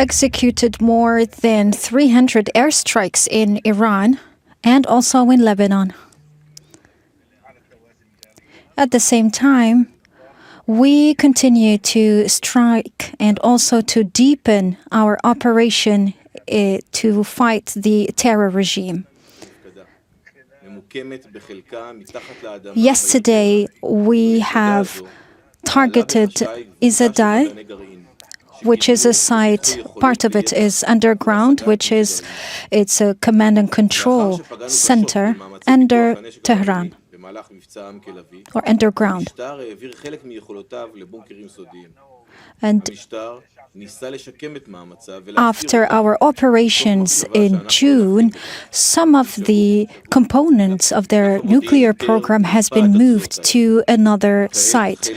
executed more than 300 airstrikes in Iran and also in Lebanon. At the same time, we continue to strike and also to deepen our operation to fight the terror regime. Yesterday, we have targeted Izzadai, which is a site, part of it is underground, it's a command and control center under Tehran, or underground. And after our operations in June, some of the components of their nuclear program has been moved to another site.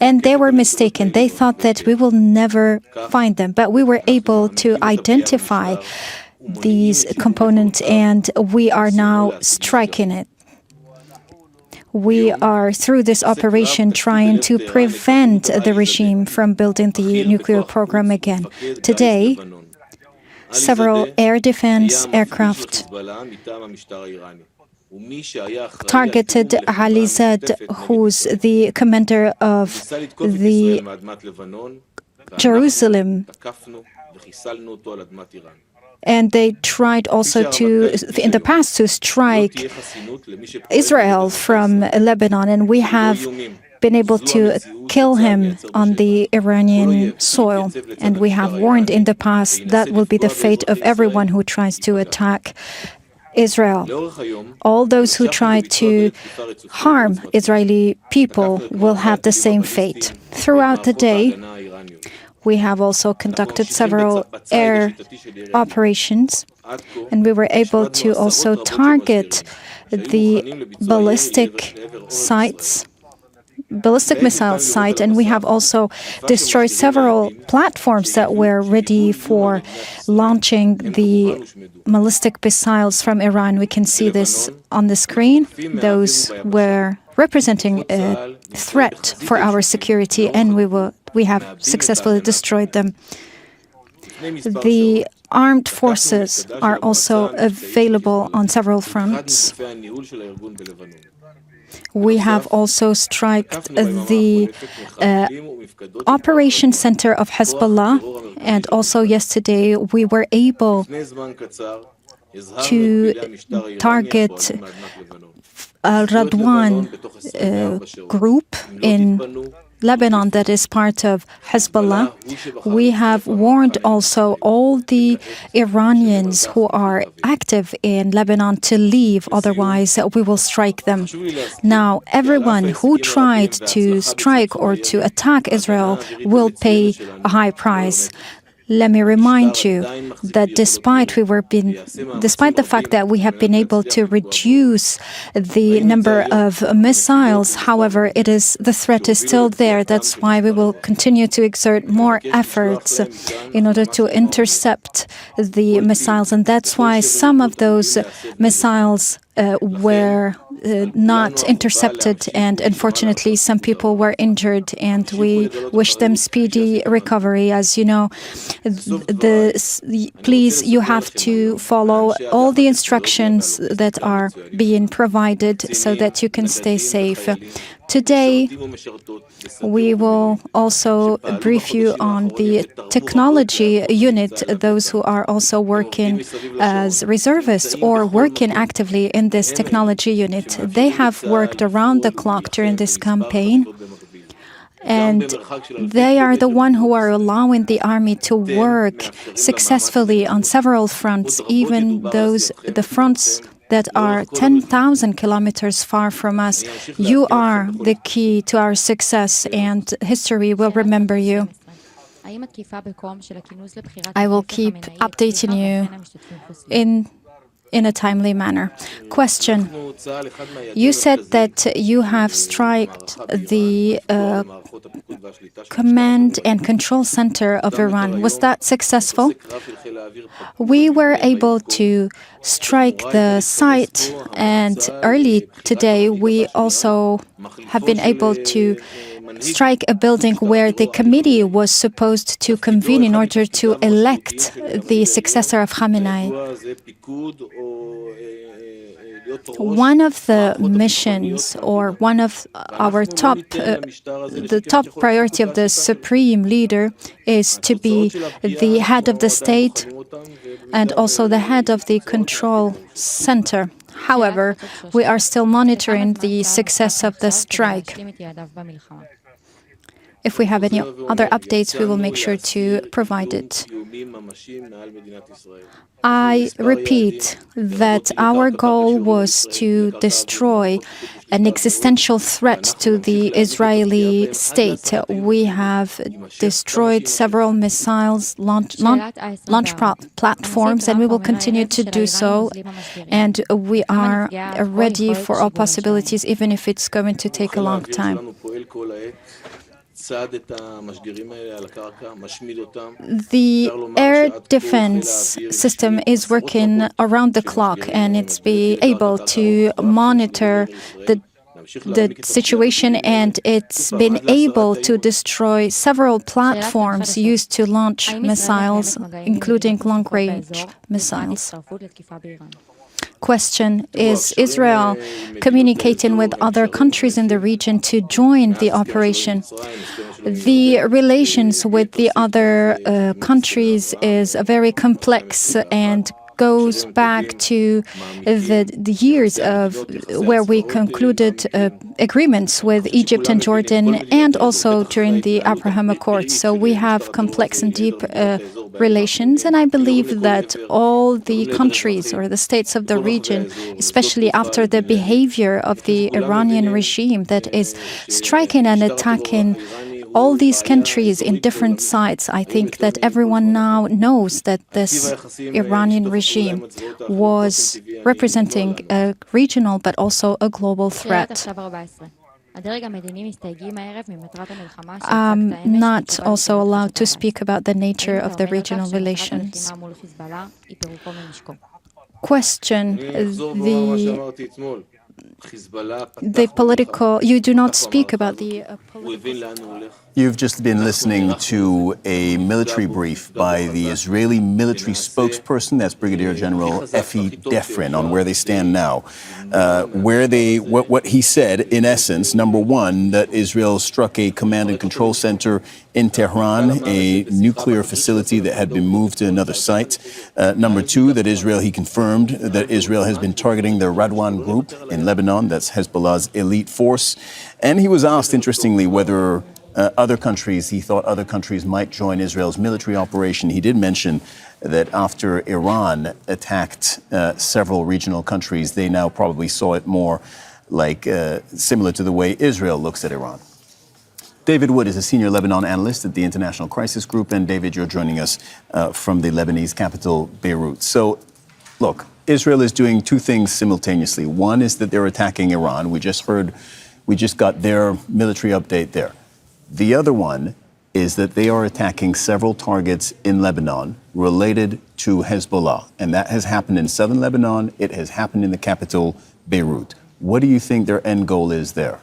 And they were mistaken. They thought that we will never find them. But we were able to identify these components, and we are now striking it. We are, through this operation, trying to prevent the regime from building the nuclear program again. Today, several air defense aircraft targeted Alizad, who's the commander of the Jerusalem. And they tried also to, in the past, to strike Israel from Lebanon. And we have been able to kill him on the Iranian soil. And we have warned in the past that will be the fate of everyone who tries to attack Israel. All those who try to harm Israeli people will have the same fate. Throughout the day, we have also conducted several air operations, and we were able to also target the ballistic missile site, and we have also destroyed several platforms that were ready for launching the ballistic missiles from Iran. We can see this on the screen. Those were representing a threat for our security, and we have successfully destroyed them. The armed forces are also available on several fronts. We have also struck the operation center of Hezbollah, and also yesterday we were able to target Radwan group in Lebanon that is part of Hezbollah. We have warned also all the Iranians who are active in Lebanon to leave, otherwise we will strike them. Now, everyone who tried to strike or to attack Israel will pay a high price. Let me remind you that despite the fact that we have been able to reduce the number of missiles, however, the threat is still there. That's why we will continue to exert more efforts in order to intercept the missiles, and that's why some of those missiles were not intercepted, and unfortunately some people were injured, and we wish them speedy recovery. As you know, please, you have to follow all the instructions that are being provided so that you can stay safe. Today, we will also brief you on the technology unit, those who are also working as reservists or working actively in this technology unit. They have worked around the clock during this campaign, and they are the one who are allowing the army to work successfully on several fronts, even the fronts that are 10,000 kilometers far from us. You are the key to our success, and history will remember you. I will keep updating you in a timely manner. Question. You said that you have struck the command and control center of Iran. Was that successful? We were able to strike the site, and early today we also have been able to strike a building where the committee was supposed to convene in order to elect the successor of Khamenei. One of the missions, or one of our the top priority of the supreme leader is to be the head of the state and also the head of the control center. However, we are still monitoring the success of the strike. If we have any other updates, we will make sure to provide it. I repeat that our goal was to destroy an existential threat to the Israeli state. We have destroyed several missiles, launch platforms, and we will continue to do so. And we are ready for all possibilities, even if it's going to take a long time. The air defense system is working around the clock, and it's able to monitor the situation, and it's been able to destroy several platforms used to launch missiles, including long-range missiles. Question: is Israel communicating with other countries in the region to join the operation? The relations with the other countries is very complex and goes back to the years of where we concluded agreements with Egypt and Jordan, and also during the Abraham Accords. So we have complex and deep relations, and I believe that all the countries or the states of the region, especially after the behavior of the Iranian regime that is striking and attacking all these countries in different sites, I think that everyone now knows that this Iranian regime was representing a regional but also a global threat. I'm not also allowed to speak about the nature of the regional relations. Question: the political, you do not speak about the political. You've just been listening to a military brief by the Israeli military spokesperson, that's Brigadier General Effie Defrin, on where they stand now. What he said, in essence, number one, that Israel struck a command and control center in Tehran, a nuclear facility that had been moved to another site. Number two, that he confirmed that Israel has been targeting the Radwan group in Lebanon, that's Hezbollah's elite force. And he was asked, interestingly, whether he thought other countries might join Israel's military operation. He did mention that after Iran attacked several regional countries, they now probably saw it more like similar to the way Israel looks at Iran. David Wood is a senior Lebanon analyst at the International Crisis Group. And David, you're joining us from the Lebanese capital, Beirut. So, look, Israel is doing two things simultaneously. One is that they're attacking Iran. We just got their military update there. The other one is that they are attacking several targets in Lebanon related to Hezbollah. And that has happened in southern Lebanon. It has happened in the capital, Beirut. What do you think their end goal is there?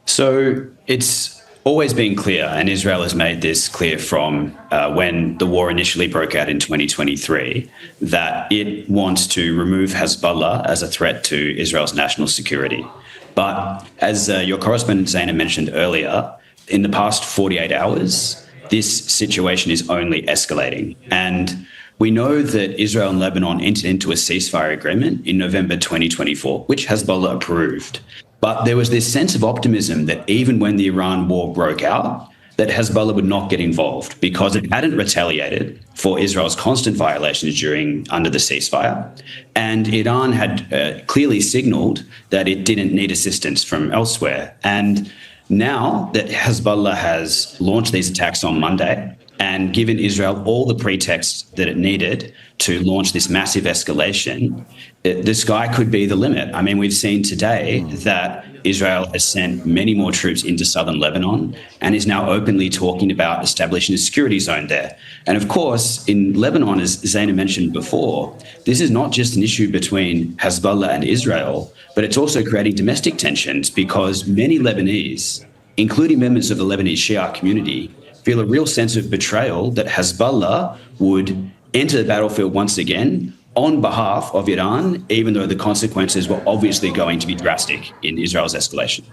So it's always been clear, and Israel has made this clear from when the war initially broke out in 2023, that it wants to remove Hezbollah as a threat to Israel's national security. But as your correspondent Zaina mentioned earlier, in the past 48 hours, this situation is only escalating. And we know that Israel and Lebanon entered into a ceasefire agreement in November 2024, which Hezbollah approved. But there was this sense of optimism that even when the Iran war broke out, that Hezbollah would not get involved because it hadn't retaliated for Israel's constant violations under the ceasefire. And Iran had clearly signaled that it didn't need assistance from elsewhere. And now that Hezbollah has launched these attacks on Monday, and given Israel all the pretexts that it needed to launch this massive escalation, the sky could be the limit. I mean, we've seen today that Israel has sent many more troops into southern Lebanon and is now openly talking about establishing a security zone there. And of course, in Lebanon, as Zaina mentioned before, this is not just an issue between Hezbollah and Israel, but it's also creating domestic tensions because many Lebanese, including members of the Lebanese Shia community, feel a real sense of betrayal that Hezbollah would enter the battlefield once again on behalf of Iran, even though the consequences were obviously going to be drastic in Israel's escalation.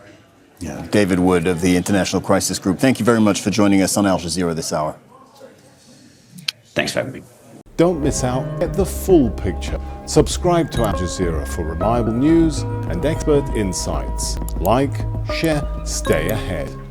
Yeah. David Wood of the International Crisis Group, thank you very much for joining us on Al Jazeera this hour. Thanks for having me. Don't miss out. Get the full picture. Subscribe to Al Jazeera for reliable news and expert insights. Like, share, stay ahead.